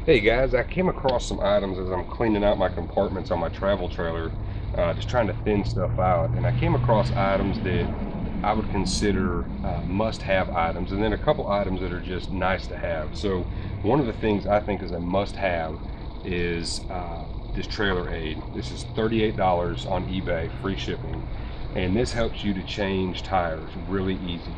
Hey guys, I came across some items as I'm cleaning out my compartments on my travel trailer, just trying to thin stuff out. And I came across items that I would consider must-have items, and then a couple items that are just nice to have. So one of the things I think is a must-have is this trailer aid. This is $38 on eBay, free shipping, and this helps you to change tires really easy.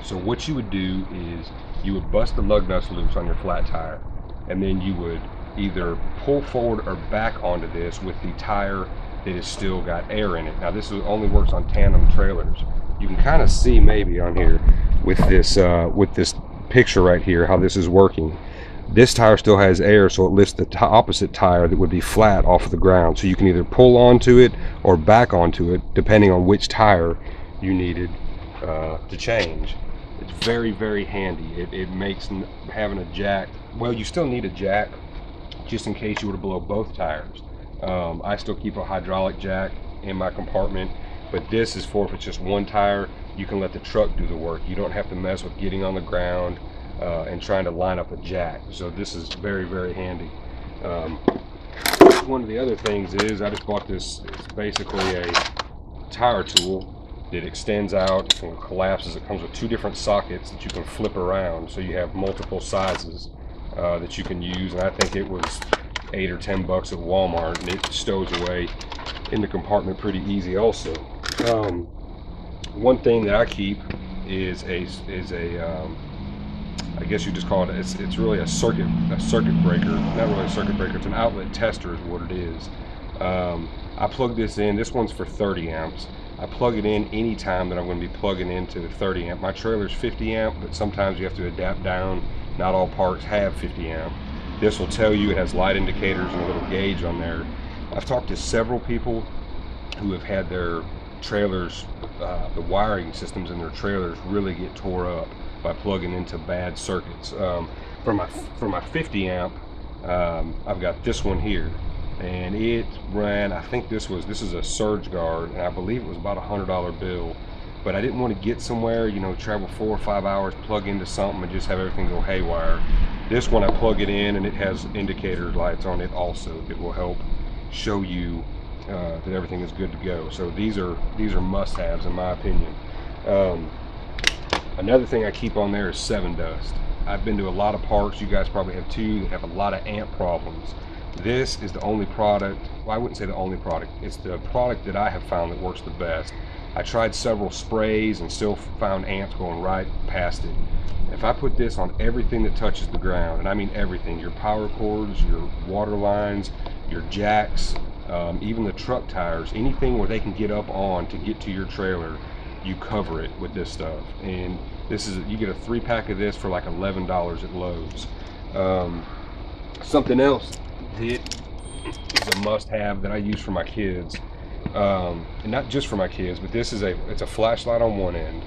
So what you would do is you would bust the lug nuts loose on your flat tire, and then you would either pull forward or back onto this with the tire that has still got air in it. Now this only works on tandem trailers. You can kind of see maybe on here with this picture right here how this is working. This tire still has air, so it lifts the opposite tire that would be flat off of the ground. So you can either pull onto it or back onto it depending on which tire you needed to change. It's very, very handy. It makes having a jack, well, you still need a jack just in case you were to blow both tires. I still keep a hydraulic jack in my compartment, but this is for if it's just one tire, you can let the truck do the work. You don't have to mess with getting on the ground and trying to line up a jack. So this is very, very handy. One of the other things is I just bought this. It's basically a tire tool that extends out and collapses. It comes with two different sockets that you can flip around, so you have multiple sizes that you can use. And I think it was $8 or $10 at Walmart, and it stows away in the compartment pretty easy also. One thing that I keep is a I guess you just call it, it's really a circuit breaker. Not really a circuit breaker, it's an outlet tester is what it is. I plug this in. This one's for 30 amps. I plug it in anytime that I'm going to be plugging into the 30 amp. My trailer's 50 amp, but sometimes you have to adapt down. Not all parts have 50 amp. This will tell you, it has light indicators and a little gauge on there. I've talked to several people who have had their trailers, the wiring systems in their trailers really get tore up by plugging into bad circuits. For my 50 amp, I've got this one here, and it ran, I think this is a surge guard, and I believe it was about $100 bill. But I didn't want to get somewhere, travel 4 or 5 hours, plug into something and just have everything go haywire. This one, I plug it in and it has indicator lights on it also. It will help show you that everything is good to go. So these are must-haves in my opinion. Another thing I keep on there is Sevendust. I've been to a lot of parks, you guys probably have too, that have a lot of ant problems. This is the only product, well, I wouldn't say the only product, it's the product that I have found that works the best. I tried several sprays and still found ants going right past it. If I put this on everything that touches the ground, and I mean everything, your power cords, your water lines, your jacks, even the truck tires, anything where they can get up on to get to your trailer, you cover it with this stuff. And this is, you get a 3-pack of this for like $11 at Lowe's. Something else that is a must-have that I use for my kids, and not just for my kids, but this is it's a flashlight on one end,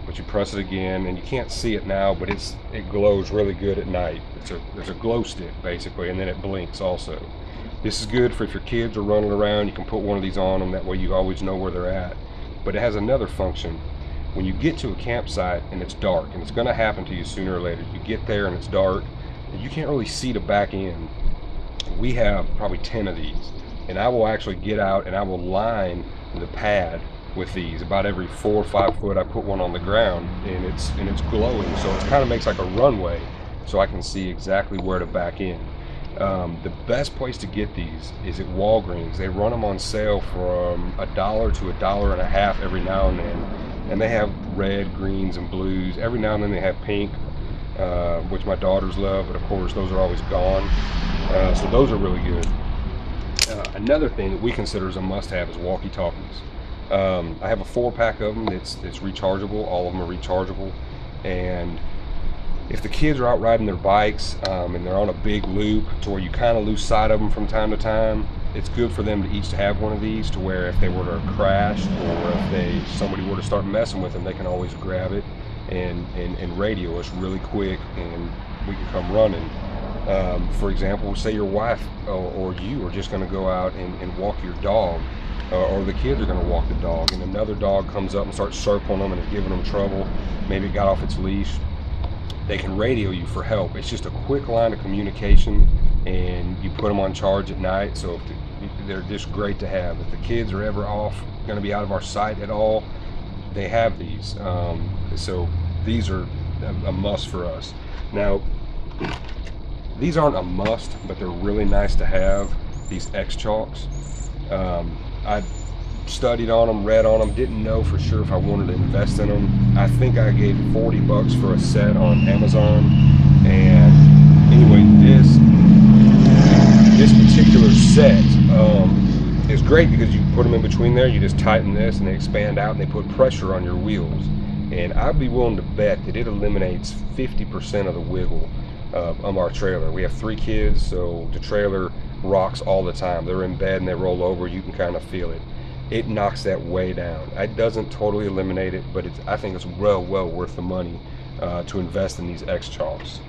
but you press it again, and you can't see it now, but it glows really good at night. There's a glow stick basically, and then it blinks also. This is good for if your kids are running around, you can put one of these on them, that way you always know where they're at. But it has another function. When you get to a campsite and it's dark, and it's going to happen to you sooner or later, you get there and it's dark and you can't really see the back end. We have probably 10 of these, and I will actually get out and I will line the pad with these. About every 4 or 5 foot I put one on the ground, and it's glowing, so it kind of makes like a runway, so I can see exactly where to back in. The best place to get these is at Walgreens. They run them on sale from $1 to $1.50 every now and then, and they have red, greens, and blues. Every now and then they have pink, which my daughters love, but of course those are always gone. So those are really good. Another thing that we consider as a must-have is walkie-talkies. I have a 4-pack of them that's rechargeable. All of them are rechargeable, and if the kids are out riding their bikes and they're on a big loop to where you kind of lose sight of them from time to time, it's good for them to each have one of these, to where if they were to crash, or if somebody were to start messing with them, they can always grab it and radio us really quick, and we can come running. For example, say your wife or you are just going to go out and walk your dog, or the kids are going to walk the dog, and another dog comes up and starts circling them and is giving them trouble. Maybe it got off its leash. They can radio you for help. It's just a quick line of communication and you put them on charge at night. So they're just great to have. If the kids are ever off, going to be out of our sight at all, they have these. So these are a must for us. Now, these aren't a must, but they're really nice to have, these X-Chalks. I studied on them, read on them, didn't know for sure if I wanted to invest in them. I think I gave $40 for a set on Amazon. And anyway, this particular set is great because you put them in between there, you just tighten this and they expand out and they put pressure on your wheels. And I'd be willing to bet that it eliminates 50% of the wiggle of our trailer. We have 3 kids, so the trailer rocks all the time. They're in bed and they roll over, you can kind of feel it. It knocks that way down. It doesn't totally eliminate it, but I think it's well worth the money to invest in these X-Chalks.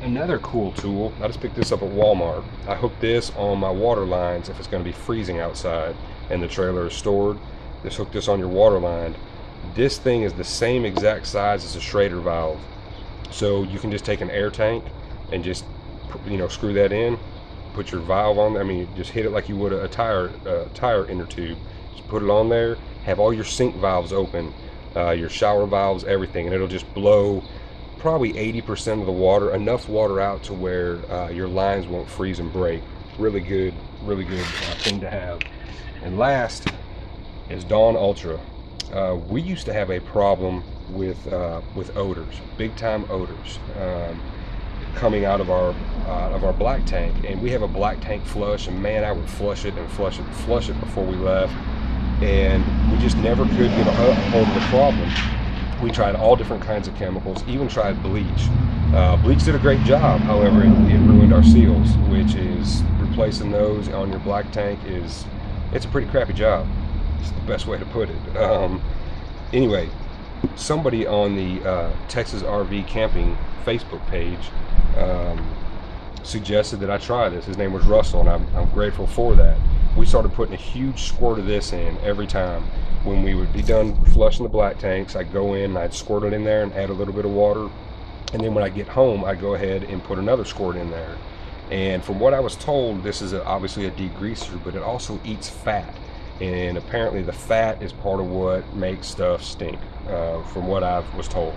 Another cool tool, I just picked this up at Walmart. I hooked this on my water lines if it's going to be freezing outside and the trailer is stored. Just hook this on your water line. This thing is the same exact size as a Schrader valve. So you can just take an air tank and just, screw that in, put your valve on. I mean, just hit it like you would a tire inner tube. Just put it on there, have all your sink valves open, your shower valves, everything, and it'll just blow probably 80% of the water, enough water out to where your lines won't freeze and break. Really good thing to have. And last is Dawn Ultra. We used to have a problem with odors, big time odors, coming out of our black tank. And we have a black tank flush, and man, I would flush it before we left, and we just never could get a hold of the problem. We tried all different kinds of chemicals, even tried bleach. Bleach did a great job, however, it ruined our seals, which is replacing those on your black tank it's a pretty crappy job. It's the best way to put it. Anyway, somebody on the Texas RV Camping Facebook page suggested that I try this. His name was Russell, and I'm grateful for that. We started putting a huge squirt of this in every time. When we would be done flushing the black tanks, I'd go in and I'd squirt it in there and add a little bit of water. And then when I get home, I'd go ahead and put another squirt in there. And from what I was told, this is obviously a degreaser, but it also eats fat. And apparently the fat is part of what makes stuff stink, from what I was told.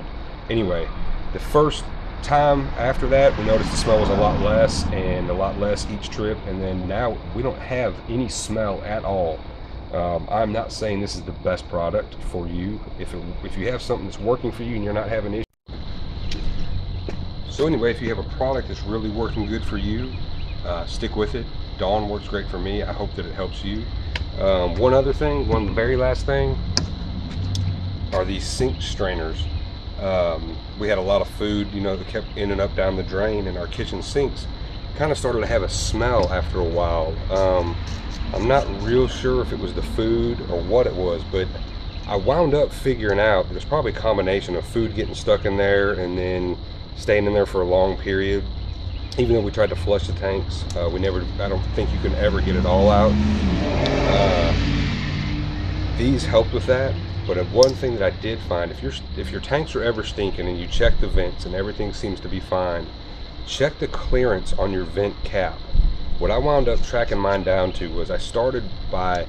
Anyway, the first time after that, we noticed the smell was a lot less, and a lot less each trip. And then now we don't have any smell at all. I'm not saying this is the best product for you. If you have something that's working for you and you're not having issues. So anyway, if you have a product that's really working good for you, stick with it. Dawn works great for me. I hope that it helps you. One very last thing are these sink strainers. We had a lot of food, that kept ending up down the drain, and our kitchen sinks kind of started to have a smell after a while. I'm not real sure if it was the food or what it was, but I wound up figuring out there's probably a combination of food getting stuck in there and then staying in there for a long period. Even though we tried to flush the tanks, I don't think you can ever get it all out. These helped with that, but one thing that I did find, if your tanks are ever stinking and you check the vents and everything seems to be fine, check the clearance on your vent cap. What I wound up tracking mine down to was I started by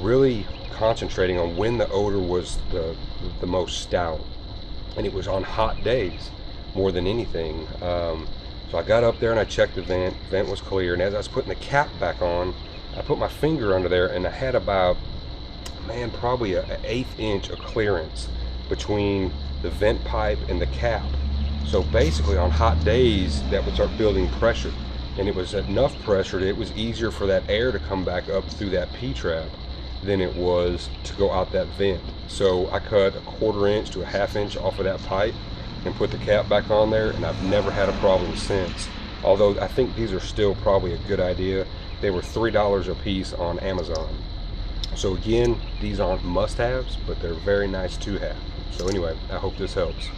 really concentrating on when the odor was the most stout, and it was on hot days more than anything. So I got up there and I checked the vent was clear, and as I was putting the cap back on, I put my finger under there and I had about, probably an 1/8 inch of clearance between the vent pipe and the cap. So basically on hot days that would start building pressure, and it was enough pressure that it was easier for that air to come back up through that P-trap than it was to go out that vent. So I cut a 1/4 inch to a 1/2 inch off of that pipe and put the cap back on there, and I've never had a problem since. Although I think these are still probably a good idea. They were $3 a piece on Amazon. So again, these aren't must-haves, but they're very nice to have. So anyway, I hope this helps.